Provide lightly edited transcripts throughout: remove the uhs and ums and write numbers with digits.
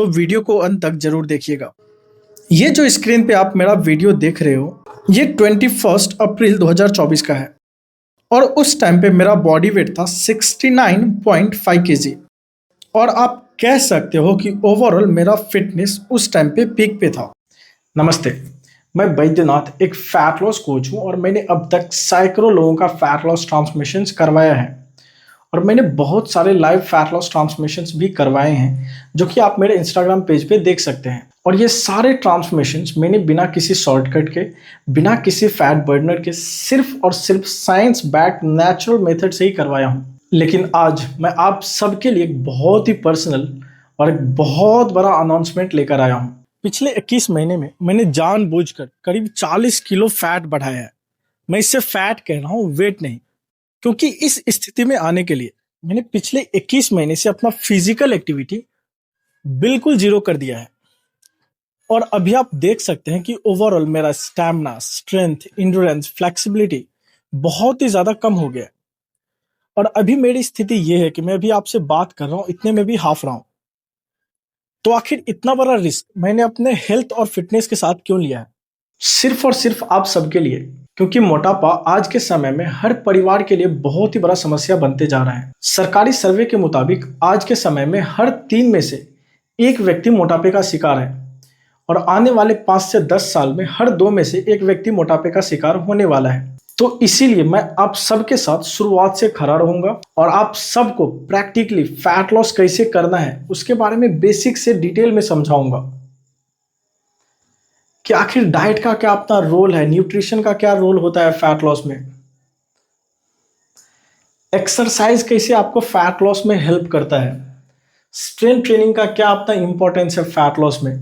तो वीडियो को अंत तक जरूर देखिएगा। ये जो स्क्रीन पे आप मेरा वीडियो देख रहे हो, ये 21 अप्रैल 2024 का है और उस टाइम पे मेरा बॉडी वेट था 69.5 केजी और आप कह सकते हो कि ओवरऑल मेरा फिटनेस उस टाइम पे पीक पे था। नमस्ते, मैं बैद्यनाथ एक फैट लॉस कोच हूँ और मैंने अब तक सैकड़ों लोगों का फैट लॉस ट्रांसमिशन करवाया है और मैंने बहुत सारे लाइव फैट लॉस ट्रांसमिशंस भी करवाए हैं जो कि आप मेरे इंस्टाग्राम पेज पे देख सकते हैं। और ये सारे ट्रांसमिशंस मैंने बिना किसी शॉर्टकट के, बिना किसी फैट बर्नर के, सिर्फ और सिर्फ साइंस बैक्ड नेचुरल मेथड से ही करवाया हूँ। लेकिन आज मैं आप सबके लिए एक बहुत ही पर्सनल और एक बहुत बड़ा अनाउंसमेंट लेकर आया हूँ। पिछले 21 महीने में मैंने जानबूझकर करीब 40 किलो फैट बढ़ाया है। मैं इससे फैट कह रहा हूँ, वेट नहीं, क्योंकि इस स्थिति में आने के लिए मैंने पिछले 21 महीने से अपना फिजिकल एक्टिविटी बिल्कुल जीरो कर दिया है। और अभी आप देख सकते हैं कि ओवरऑल मेरा स्टैमिना, स्ट्रेंथ, इंड्योरेंस, फ्लेक्सिबिलिटी बहुत ही ज्यादा कम हो गया है। और अभी मेरी स्थिति ये है कि मैं अभी आपसे बात कर रहा हूँ, इतने में भी हाफ रहा हूँ। तो आखिर इतना बड़ा रिस्क मैंने अपने हेल्थ और फिटनेस के साथ क्यों लिया है? सिर्फ और सिर्फ आप सबके लिए, क्योंकि मोटापा आज के समय में हर परिवार के लिए बहुत ही बड़ा समस्या बनते जा रहा है। सरकारी सर्वे के मुताबिक आज के समय में हर 3 में से 1 व्यक्ति मोटापे का शिकार है और आने वाले 5 से 10 साल में हर 2 में से 1 व्यक्ति मोटापे का शिकार होने वाला है। तो इसीलिए मैं आप सबके साथ शुरुआत से खड़ा रहूंगा और आप सबको प्रैक्टिकली फैट लॉस कैसे करना है उसके बारे में बेसिक से डिटेल में समझाऊंगा कि आखिर डाइट का क्या अपना रोल है, न्यूट्रिशन का क्या रोल होता है फैट लॉस में, एक्सरसाइज कैसे आपको फैट लॉस में हेल्प करता है, स्ट्रेंथ ट्रेनिंग का क्या अपना इंपॉर्टेंस है फैट लॉस में,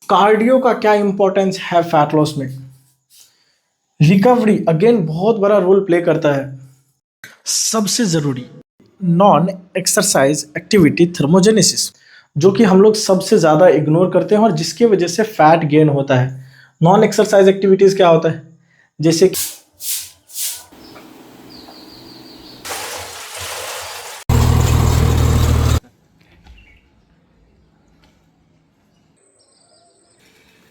कार्डियो का क्या इंपॉर्टेंस है फैट लॉस में, रिकवरी अगेन बहुत बड़ा रोल प्ले करता है, सबसे जरूरी नॉन एक्सरसाइज एक्टिविटी थर्मोजेनेसिस, जो कि हम लोग सबसे ज्यादा इग्नोर करते हैं और जिसकी वजह से फैट गेन होता है। नॉन एक्सरसाइज एक्टिविटीज क्या होता है? जैसे कि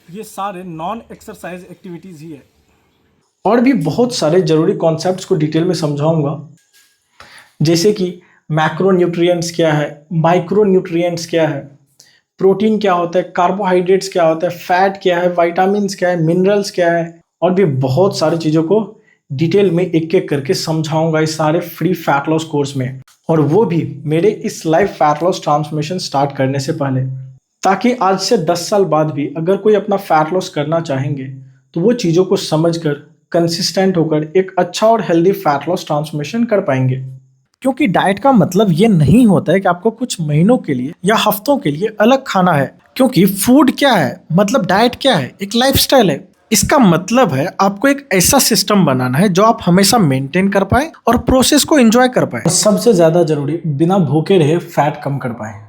ये सारे नॉन एक्सरसाइज एक्टिविटीज ही है। और भी बहुत सारे जरूरी कॉन्सेप्ट्स को डिटेल में समझाऊंगा, जैसे कि मैक्रो न्यूट्रिएंट्स क्या है, माइक्रो न्यूट्रिएंट्स क्या है, प्रोटीन क्या होता है, कार्बोहाइड्रेट्स क्या होता है, फैट क्या है, विटामिन्स क्या है, मिनरल्स क्या है, और भी बहुत सारी चीज़ों को डिटेल में एक एक करके समझाऊंगा इस सारे फ्री फैट लॉस कोर्स में, और वो भी मेरे इस live fat loss transformation start करने से पहले, ताकि आज से 10 साल बाद भी अगर कोई अपना फैट लॉस करना चाहेंगे तो वो चीज़ों को समझकर कंसिस्टेंट होकर एक अच्छा और हेल्दी फैट लॉस ट्रांसफॉर्मेशन कर पाएंगे। क्योंकि डाइट का मतलब ये नहीं होता है कि आपको कुछ महीनों के लिए या हफ्तों के लिए अलग खाना है, क्योंकि फूड क्या है, मतलब डाइट क्या है, एक लाइफस्टाइल है। इसका मतलब है आपको एक ऐसा सिस्टम बनाना है जो आप हमेशा मेंटेन कर पाए और प्रोसेस को एंजॉय कर पाए, और सबसे ज्यादा जरूरी बिना भूखे रहे फैट कम कर पाए।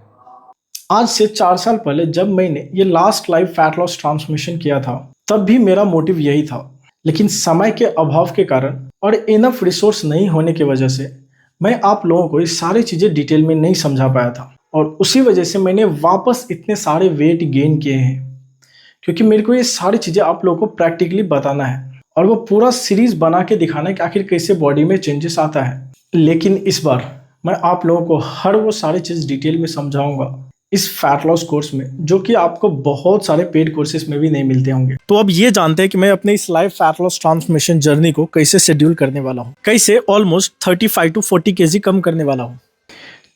आज से 4 साल पहले जब मैंने ये last live fat loss transmission किया था, तब भी मेरा मोटिव यही था, लेकिन समय के अभाव के कारण और इनफ रिसोर्स नहीं होने की वजह से मैं आप लोगों को ये सारी चीज़ें डिटेल में नहीं समझा पाया था, और उसी वजह से मैंने वापस इतने सारे वेट गेन किए हैं, क्योंकि मेरे को ये सारी चीज़ें आप लोगों को प्रैक्टिकली बताना है और वो पूरा सीरीज बना के दिखाना है कि आखिर कैसे बॉडी में चेंजेस आता है। लेकिन इस बार मैं आप लोगों को हर वो सारी चीज़ डिटेल में समझाऊंगा इस फैट लॉस कोर्स में, जो कि आपको बहुत सारे पेड कोर्सेज में भी नहीं मिलते होंगे। तो अब ये जानते हैं कि मैं अपने इस live fat loss transformation journey को कैसे शेड्यूल करने वाला हूँ, कैसे ऑलमोस्ट 35 to 40 केजी कम करने वाला हूँ।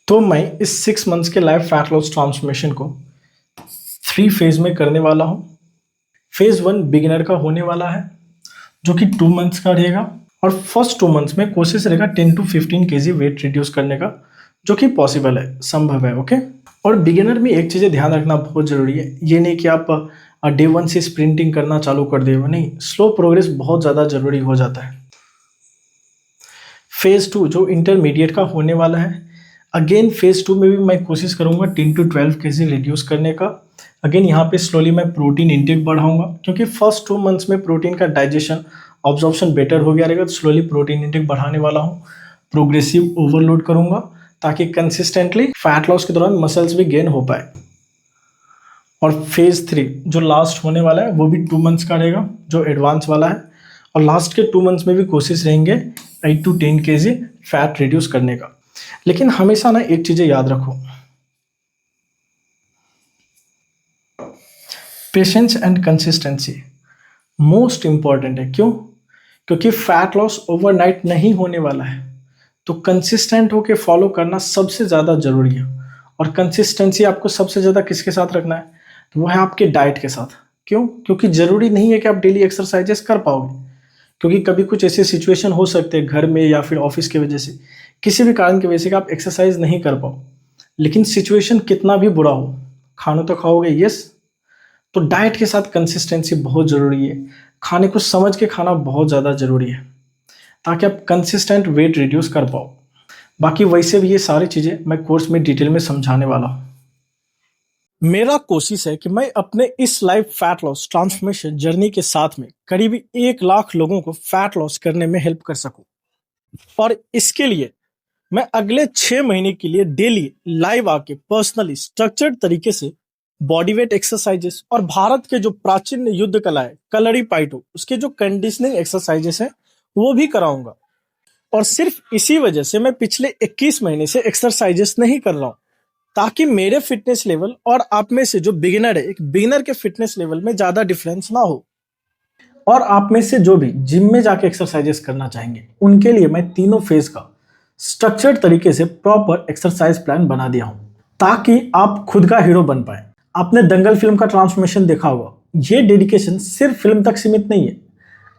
तो मैं इस 6 मंथ्स के लाइव फैट लॉस ट्रांसफॉर्मेशन को 3 फेज में करने वाला हूँ। फेज 1 बिगिनर का होने वाला है, जो कि 2 मंथ्स का रहेगा, और फर्स्ट 2 मंथ्स में कोशिश रहेगा 10 to 15 केजी वेट रिड्यूस करने का, जो कि पॉसिबल है, संभव है। ओके, और बिगिनर में एक चीज़ ध्यान रखना बहुत ज़रूरी है, ये नहीं कि आप डे 1 से स्प्रिंटिंग करना चालू कर दे, नहीं, स्लो प्रोग्रेस बहुत ज़्यादा ज़रूरी हो जाता है। फेज़ 2 जो इंटरमीडिएट का होने वाला है, अगेन फेज़ 2 में भी मैं कोशिश करूँगा 10 to 12 केजी रिड्यूस करने का। अगेन यहाँ पे स्लोली मैं प्रोटीन इंटेक बढ़ाऊंगा, क्योंकि फर्स्ट 2 मंथ्स में प्रोटीन का डाइजेशन ऑब्जॉर्प्शन बेटर हो गया रहेगा, तो स्लोली प्रोटीन इंटेक बढ़ाने वाला हूँ। प्रोग्रेसिव ओवरलोड करूँगा ताकि कंसिस्टेंटली फैट लॉस के दौरान मसल्स भी गेन हो पाए। और फेज 3 जो लास्ट होने वाला है वो भी 2 मंथ्स का रहेगा, जो एडवांस वाला है। और लास्ट के 2 मंथ्स में भी कोशिश रहेंगे 8 to 10 kg फैट रिड्यूस करने का। लेकिन हमेशा ना एक चीज़ें याद रखो, patience and consistency most important है। क्यों? क्योंकि फैट लॉस ओवरनाइट नहीं होने वाला है, तो कंसिस्टेंट होके फॉलो करना सबसे ज़्यादा जरूरी है। और कंसिस्टेंसी आपको सबसे ज़्यादा किसके साथ रखना है? तो वो है आपके डाइट के साथ। क्यों? क्योंकि ज़रूरी नहीं है कि आप डेली एक्सरसाइजेस कर पाओगे, क्योंकि कभी कुछ ऐसे सिचुएशन हो सकते हैं घर में या फिर ऑफिस की वजह से, किसी भी कारण की वजह से कि आप एक्सरसाइज नहीं कर पाओ। लेकिन सिचुएशन कितना भी बुरा हो, खाना तो खाओगे, यस। तो डाइट के साथ कंसिस्टेंसी बहुत ज़रूरी है। खाने को समझ के खाना बहुत ज़्यादा ज़रूरी है, ताकि आप कंसिस्टेंट वेट रिड्यूस कर पाओ। बाकी वैसे भी ये सारी चीज़ें मैं कोर्स में डिटेल में समझाने वाला हूँ। मेरा कोशिश है कि मैं अपने इस life fat loss transformation journey के साथ में करीब 1 लाख लोगों को फैट लॉस करने में हेल्प कर सकूं। और इसके लिए मैं अगले 6 महीने के लिए डेली लाइव आके पर्सनली स्ट्रक्चर्ड तरीके से बॉडी वेट एक्सरसाइजेस और भारत के जो प्राचीन युद्ध कला है कलरी पाइटो, उसके जो कंडीशनिंग एक्सरसाइजेस है वो भी कराऊंगा। और सिर्फ इसी वजह से मैं पिछले 21 महीने से एक्सरसाइजेस नहीं कर रहा हूं, ताकि मेरे फिटनेस लेवल और आप में से जो बिगिनर है, एक बिगिनर के फिटनेस लेवल में ज्यादा डिफरेंस ना हो। और आप में से जो भी जिम में जाके एक्सरसाइजेस करना चाहेंगे, उनके लिए मैं तीनों फेज का स्ट्रक्चर्ड तरीके से प्रॉपर एक्सरसाइज प्लान बना दिया हूं, ताकि आप खुद का हीरो बन पाए। आपने दंगल फिल्म का ट्रांसफॉर्मेशन देखा होगा। ये डेडिकेशन सिर्फ फिल्म तक सीमित नहीं है।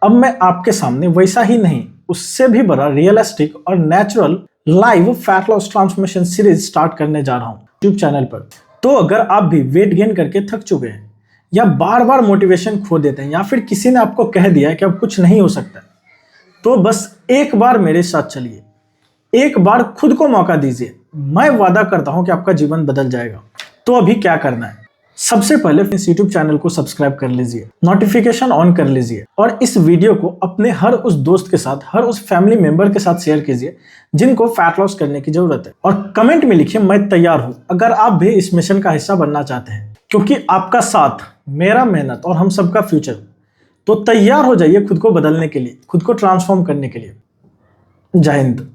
अब मैं आपके सामने वैसा ही नहीं, उससे भी बड़ा रियलिस्टिक और natural live fat loss transformation series start करने जा रहा हूं यूट्यूब चैनल पर। तो अगर आप भी वेट गेन करके थक चुके हैं, या बार बार मोटिवेशन खो देते हैं, या फिर किसी ने आपको कह दिया है कि अब कुछ नहीं हो सकता, तो बस एक बार मेरे साथ चलिए, एक बार खुद को मौका दीजिए। मैं वादा करता हूं कि आपका जीवन बदल जाएगा। तो अभी क्या करना है? सबसे पहले इस YouTube चैनल को सब्सक्राइब कर लीजिए, नोटिफिकेशन ऑन कर लीजिए, और इस वीडियो को अपने हर उस दोस्त के साथ, हर उस फैमिली मेंबर के साथ शेयर कीजिए जिनको फैट लॉस करने की जरूरत है। और कमेंट में लिखिए मैं तैयार हूं, अगर आप भी इस मिशन का हिस्सा बनना चाहते हैं। क्योंकि आपका साथ, मेरा मेहनत और हम सबका फ्यूचर। तो तैयार हो जाइए खुद को बदलने के लिए, खुद को ट्रांसफॉर्म करने के लिए। जय हिंद।